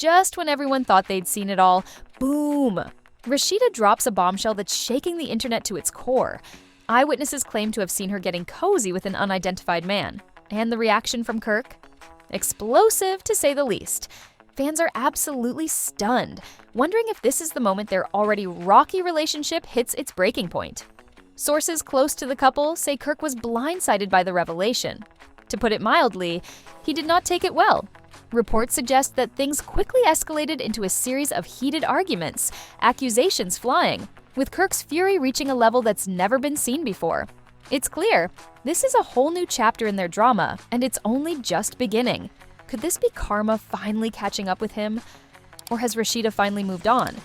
Just when everyone thought they'd seen it all, boom! Rashida drops a bombshell that's shaking the internet to its core. Eyewitnesses claim to have seen her getting cozy with an unidentified man. And the reaction from Kirk? Explosive, to say the least. Fans are absolutely stunned, wondering if this is the moment their already rocky relationship hits its breaking point. Sources close to the couple say Kirk was blindsided by the revelation. To put it mildly, he did not take it well. Reports suggest that things quickly escalated into a series of heated arguments, accusations flying, with Kirk's fury reaching a level that's never been seen before. It's clear, this is a whole new chapter in their drama, and it's only just beginning. Could this be karma finally catching up with him? Or has Rashida finally moved on?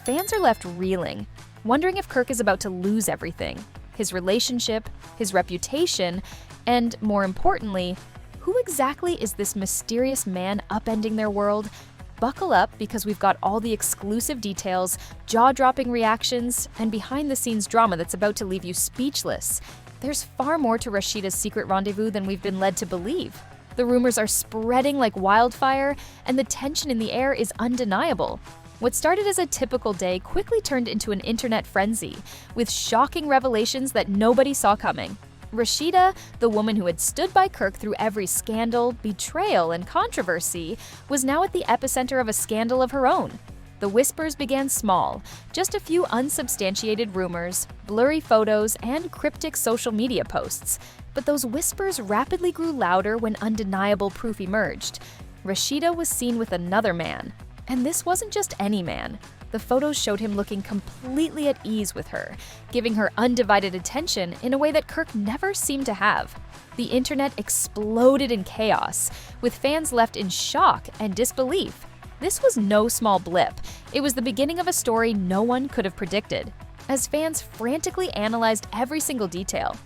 Fans are left reeling, wondering if Kirk is about to lose everything: his relationship, his reputation, and, more importantly, who exactly is this mysterious man upending their world? Buckle up, because we've got all the exclusive details, jaw-dropping reactions, and behind-the-scenes drama that's about to leave you speechless. There's far more to Rashida's secret rendezvous than we've been led to believe. The rumors are spreading like wildfire, and the tension in the air is undeniable. What started as a typical day quickly turned into an internet frenzy, with shocking revelations that nobody saw coming. Rashida, the woman who had stood by Kirk through every scandal, betrayal, and controversy, was now at the epicenter of a scandal of her own. The whispers began small, just a few unsubstantiated rumors, blurry photos, and cryptic social media posts. But those whispers rapidly grew louder when undeniable proof emerged. Rashida was seen with another man. And this wasn't just any man. The photos showed him looking completely at ease with her, giving her undivided attention in a way that Kirk never seemed to have. The internet exploded in chaos, with fans left in shock and disbelief. This was no small blip. It was the beginning of a story no one could have predicted, as fans frantically analyzed every single detail.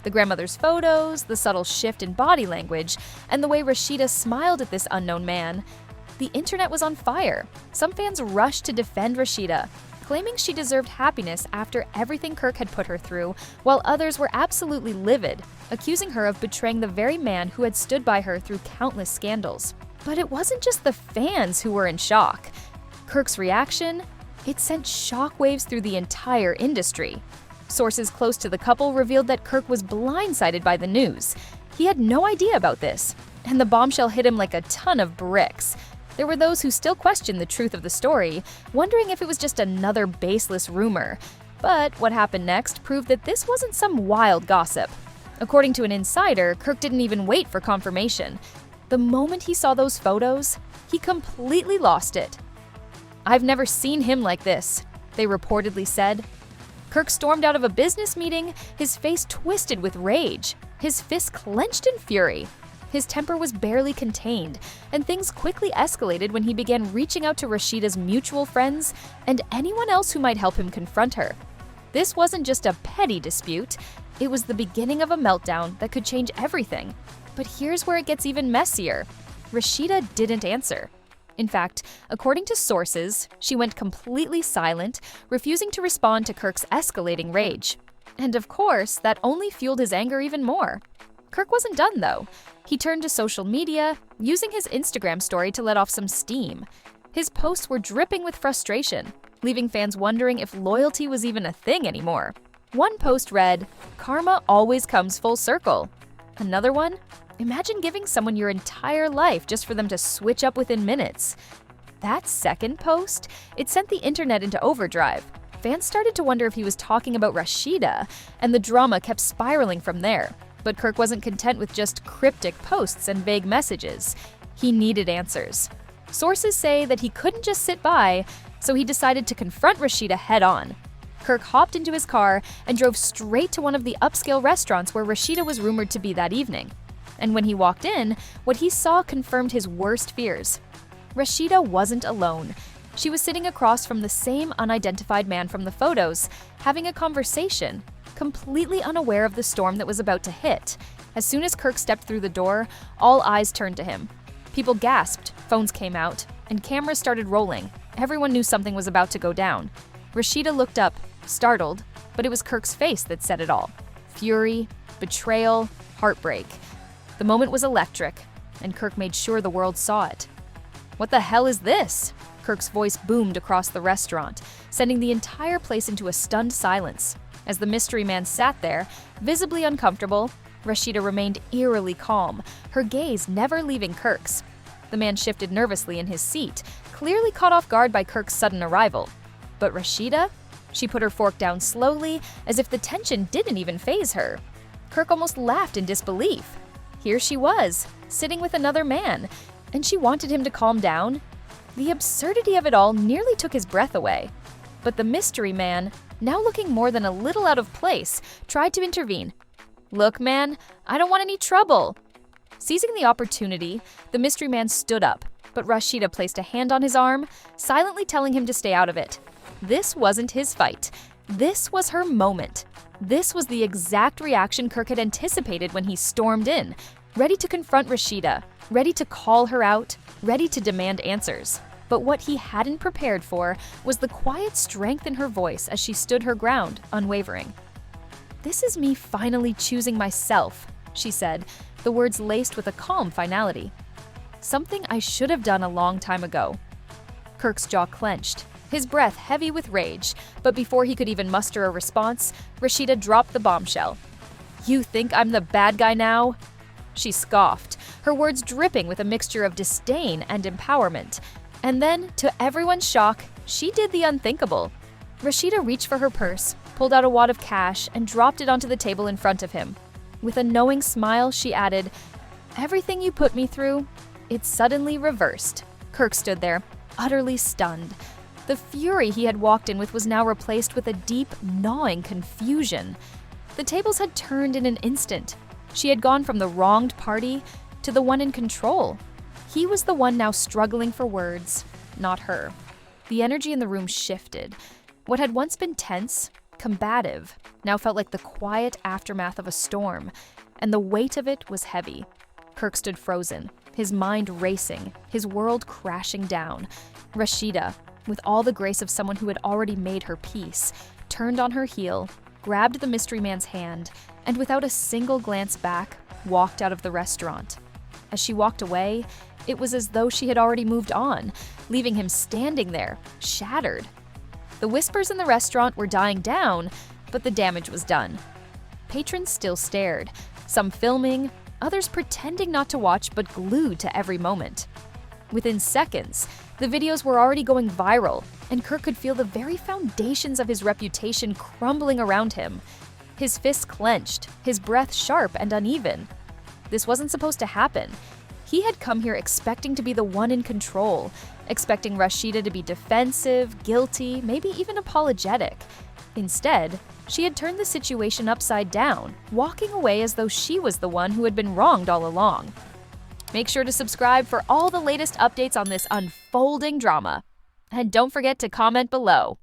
The grandmother's photos, the subtle shift in body language, and the way Rashida smiled at this unknown man. The internet was on fire. Some fans rushed to defend Rashida, claiming she deserved happiness after everything Kirk had put her through, while others were absolutely livid, accusing her of betraying the very man who had stood by her through countless scandals. But it wasn't just the fans who were in shock. Kirk's reaction? It sent shockwaves through the entire industry. Sources close to the couple revealed that Kirk was blindsided by the news. He had no idea about this, and the bombshell hit him like a ton of bricks. There were those who still questioned the truth of the story, wondering if it was just another baseless rumor. But what happened next proved that this wasn't some wild gossip. According to an insider, Kirk didn't even wait for confirmation. The moment he saw those photos, he completely lost it. "I've never seen him like this," they reportedly said. Kirk stormed out of a business meeting, his face twisted with rage, his fists clenched in fury. His temper was barely contained, and things quickly escalated when he began reaching out to Rashida's mutual friends and anyone else who might help him confront her. This wasn't just a petty dispute, it was the beginning of a meltdown that could change everything. But here's where it gets even messier. Rashida didn't answer. In fact, according to sources, she went completely silent, refusing to respond to Kirk's escalating rage. And of course, that only fueled his anger even more. Kirk wasn't done, though. He turned to social media, using his Instagram story to let off some steam. His posts were dripping with frustration, leaving fans wondering if loyalty was even a thing anymore. One post read, "Karma always comes full circle." Another one, "Imagine giving someone your entire life just for them to switch up within minutes." That second post, it sent the internet into overdrive. Fans started to wonder if he was talking about Rashida, and the drama kept spiraling from there. But Kirk wasn't content with just cryptic posts and vague messages. He needed answers. Sources say that he couldn't just sit by, so he decided to confront Rashida head-on. Kirk hopped into his car and drove straight to one of the upscale restaurants where Rashida was rumored to be that evening. And when he walked in, what he saw confirmed his worst fears. Rashida wasn't alone. She was sitting across from the same unidentified man from the photos, having a conversation, completely unaware of the storm that was about to hit. As soon as Kirk stepped through the door, all eyes turned to him. People gasped, phones came out, and cameras started rolling. Everyone knew something was about to go down. Rashida looked up, startled, but it was Kirk's face that said it all. Fury, betrayal, heartbreak. The moment was electric, and Kirk made sure the world saw it. "What the hell is this?" Kirk's voice boomed across the restaurant, sending the entire place into a stunned silence. As the mystery man sat there, visibly uncomfortable, Rashida remained eerily calm, her gaze never leaving Kirk's. The man shifted nervously in his seat, clearly caught off guard by Kirk's sudden arrival. But Rashida? She put her fork down slowly, as if the tension didn't even faze her. Kirk almost laughed in disbelief. Here she was, sitting with another man, and she wanted him to calm down? The absurdity of it all nearly took his breath away. But the mystery man, now looking more than a little out of place, tried to intervene. "Look, man, I don't want any trouble." Seizing the opportunity, the mystery man stood up, but Rashida placed a hand on his arm, silently telling him to stay out of it. This wasn't his fight. This was her moment. This was the exact reaction Kirk had anticipated when he stormed in, ready to confront Rashida, ready to call her out, ready to demand answers. But what he hadn't prepared for was the quiet strength in her voice as she stood her ground, unwavering. "This is me finally choosing myself," she said, the words laced with a calm finality. "Something I should have done a long time ago." Kirk's jaw clenched, his breath heavy with rage, but before he could even muster a response, Rashida dropped the bombshell. "You think I'm the bad guy now?" She scoffed, her words dripping with a mixture of disdain and empowerment. And then, to everyone's shock, she did the unthinkable. Rashida reached for her purse, pulled out a wad of cash, and dropped it onto the table in front of him. With a knowing smile, she added, "Everything you put me through, it suddenly reversed." Kirk stood there, utterly stunned. The fury he had walked in with was now replaced with a deep, gnawing confusion. The tables had turned in an instant. She had gone from the wronged party to the one in control. He was the one now struggling for words, not her. The energy in the room shifted. What had once been tense, combative, now felt like the quiet aftermath of a storm, and the weight of it was heavy. Kirk stood frozen, his mind racing, his world crashing down. Rashida, with all the grace of someone who had already made her peace, turned on her heel, grabbed the mystery man's hand, and without a single glance back, walked out of the restaurant. As she walked away, it was as though she had already moved on, leaving him standing there, shattered. The whispers in the restaurant were dying down, but the damage was done. Patrons still stared, some filming, others pretending not to watch but glued to every moment. Within seconds, the videos were already going viral, and Kirk could feel the very foundations of his reputation crumbling around him. His fists clenched, his breath sharp and uneven. This wasn't supposed to happen. He had come here expecting to be the one in control, expecting Rashida to be defensive, guilty, maybe even apologetic. Instead, she had turned the situation upside down, walking away as though she was the one who had been wronged all along. Make sure to subscribe for all the latest updates on this unfolding drama. And don't forget to comment below.